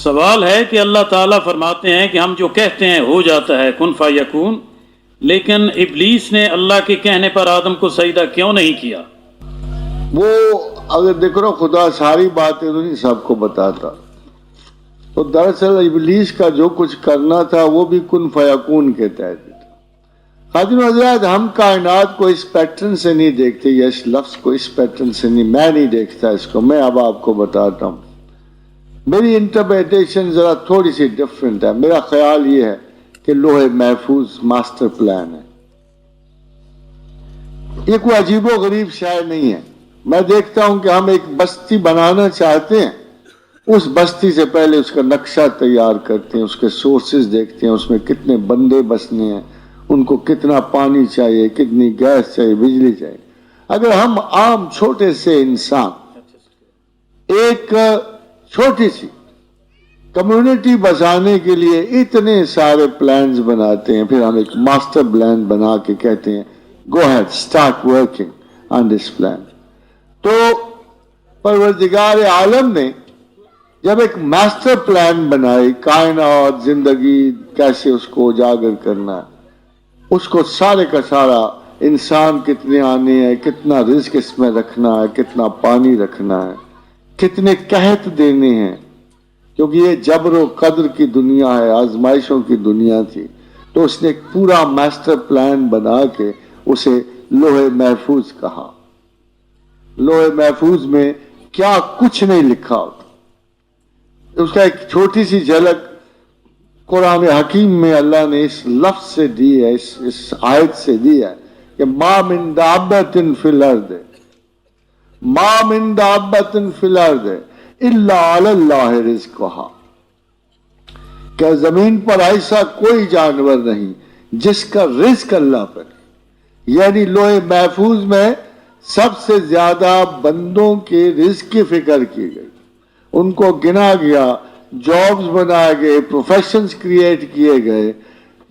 سوال ہے کہ اللہ تعالیٰ فرماتے ہیں کہ ہم جو کہتے ہیں ہو جاتا ہے کن فیکون، لیکن ابلیس نے اللہ کے کہنے پر آدم کو سجدہ کیوں نہیں کیا؟ وہ اگر دیکھو نا، خدا ساری باتیں تو نہیں سب کو بتاتا، تو دراصل ابلیس کا جو کچھ کرنا تھا وہ بھی کن فیکون کے تحت تھا۔ خادم حضرات، ہم کائنات کو اس پیٹرن سے نہیں دیکھتے، یا اس لفظ کو اس پیٹرن سے نہیں، میں نہیں دیکھتا اس کو، میں اب آپ کو بتاتا ہوں۔ میری انٹرپریٹیشن ذرا تھوڑی سی ڈفرینٹ ہے۔ میرا خیال یہ ہے کہ لوح محفوظ ماسٹر پلان ہے، یہ کوئی عجیب و غریب شے نہیں ہے۔ میں دیکھتا ہوں کہ ہم ایک بستی بنانا چاہتے ہیں، اس بستی سے پہلے اس کا نقشہ تیار کرتے ہیں، اس کے سورسز دیکھتے ہیں، اس میں کتنے بندے بسنے ہیں، ان کو کتنا پانی چاہیے، کتنی گیس چاہیے، بجلی چاہیے۔ اگر ہم عام چھوٹے سے انسان ایک چھوٹی سی کمیونٹی بسانے کے لیے اتنے سارے پلانز بناتے ہیں، پھر ہم ایک ماسٹر پلان بنا کے کہتے ہیں go ahead start working on this plan, تو پروردگار عالم نے جب ایک ماسٹر پلان بنائی، کائنات، زندگی کیسے اس کو اجاگر کرنا ہے، اس کو سارے کا سارا انسان کتنے آنے ہیں، کتنا رزق اس میں رکھنا ہے، کتنا پانی رکھنا ہے، کتنے قحط دینے ہیں، کیونکہ یہ جبر و قدر کی دنیا ہے، آزمائشوں کی دنیا تھی، تو اس نے ایک پورا ماسٹر پلان بنا کے اسے لوح محفوظ کہا۔ لوح محفوظ میں کیا کچھ نہیں لکھا ہوتا، اس کا ایک چھوٹی سی جھلک قرآن حکیم میں اللہ نے اس لفظ سے دی ہے، اس آیت سے دی ہے کہ ما من دابۃ فی الارض، ما من دابۃ فی الارض الا علی اللہ رزقها، کہ زمین پر ایسا کوئی جانور نہیں جس کا رزق اللہ پر ہے۔ یعنی لوح محفوظ میں سب سے زیادہ بندوں کے رزق کی فکر کی گئی، ان کو گنا گیا، جابز بنائے گئے، پروفیشنز کریٹ کیے گئے۔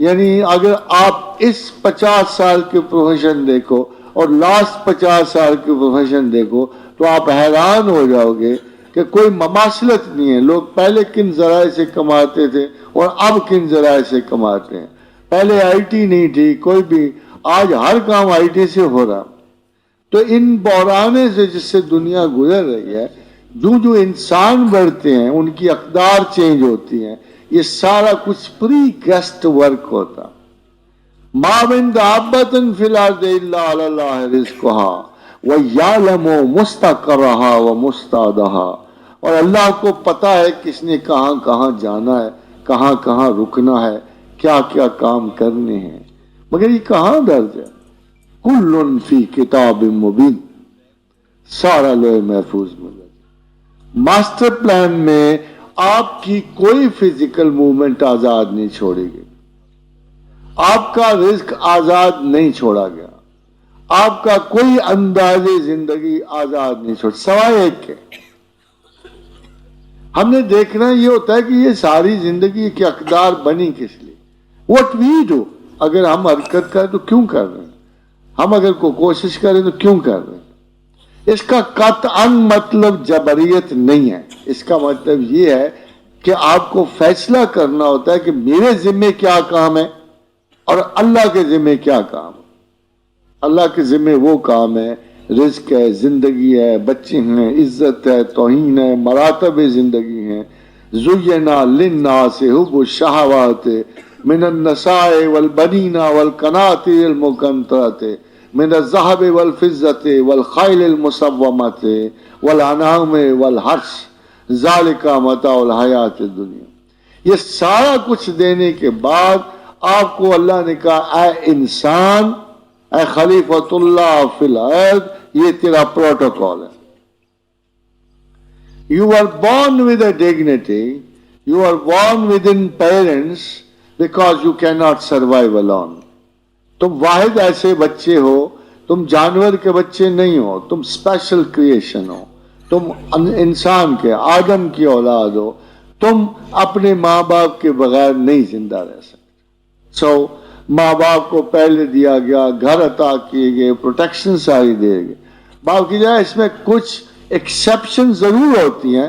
یعنی اگر آپ اس 50 سال کے پروفیشن دیکھو اور لاسٹ 50 سال کے پروفیشن دیکھو تو آپ حیران ہو جاؤ گے کہ کوئی مماثلت نہیں ہے۔ لوگ پہلے کن ذرائع سے کماتے تھے اور اب کن ذرائع سے کماتے ہیں۔ پہلے آئی ٹی نہیں تھی کوئی بھی، آج ہر کام آئی ٹی سے ہو رہا۔ تو ان بحرانے سے جس سے دنیا گزر رہی ہے، جو انسان بڑھتے ہیں ان کی اقدار چینج ہوتی ہیں، یہ سارا کچھ پری گیسٹ ورک ہوتا۔ ما من دابۃ فی الارض الا علی اللہ رزقها ویعلم مستقرها ومستودعها، اور اللہ کو پتا ہے کس نے کہاں کہاں جانا ہے، کہاں کہاں رکنا ہے، کیا کیا کام کرنے ہیں، مگر یہ کہاں درج ہے؟ کل فی کتاب مبین، سارا لوح محفوظ میں۔ ماسٹر پلان میں آپ کی کوئی فزیکل موومنٹ آزاد نہیں چھوڑی گئی، آپ کا رزق آزاد نہیں چھوڑا گیا، آپ کا کوئی انداز زندگی آزاد نہیں چھوڑ، سوائے ایک کے۔ ہم نے دیکھنا یہ ہوتا ہے کہ یہ ساری زندگی کی اقدار بنی کس لیے، واٹ وی ڈو۔ اگر ہم حرکت کریں تو کیوں کر رہے ہیں، ہم اگر کوئی کوشش کریں تو کیوں کر رہے ہیں۔ اس کا قطعاً مطلب جبریت نہیں ہے، اس کا مطلب یہ ہے کہ آپ کو فیصلہ کرنا ہوتا ہے کہ میرے ذمے کیا کام ہے اور اللہ کے ذمے کیا کام ہے۔ اللہ کے ذمے وہ کام ہے، رزق ہے، زندگی ہے، بچے ہیں، عزت ہے، توہین ہے، مراتب زندگی ہیں۔ زینا للناس حب الشہوات من النساء والبنین والقناطیر المقنطرۃ من الذهب والفضة والخیل المسومة والانعام والحرث ذالک متاع الحیات الدنیا۔ یہ سارا کچھ دینے کے بعد آپ کو اللہ نے کہا اے انسان، اے خلیفۃ اللہ فی الارض، یہ تیرا پروٹوکول ہے۔ You are born with a dignity, you are born within parents because you cannot survive alone. تم واحد ایسے بچے ہو، تم جانور کے بچے نہیں ہو، تم اسپیشل کریشن ہو، تم انسان کے، آدم کی اولاد ہو، تم اپنے ماں باپ کے بغیر نہیں زندہ رہ سکتے۔ ماں باپ کو پہلے دیا گیا، گھر عطا کیے گئے، پروٹیکشن ساری دے گئے۔ باپ کی جائے اس میں کچھ ایکسیپشن ضرور ہوتی ہیں،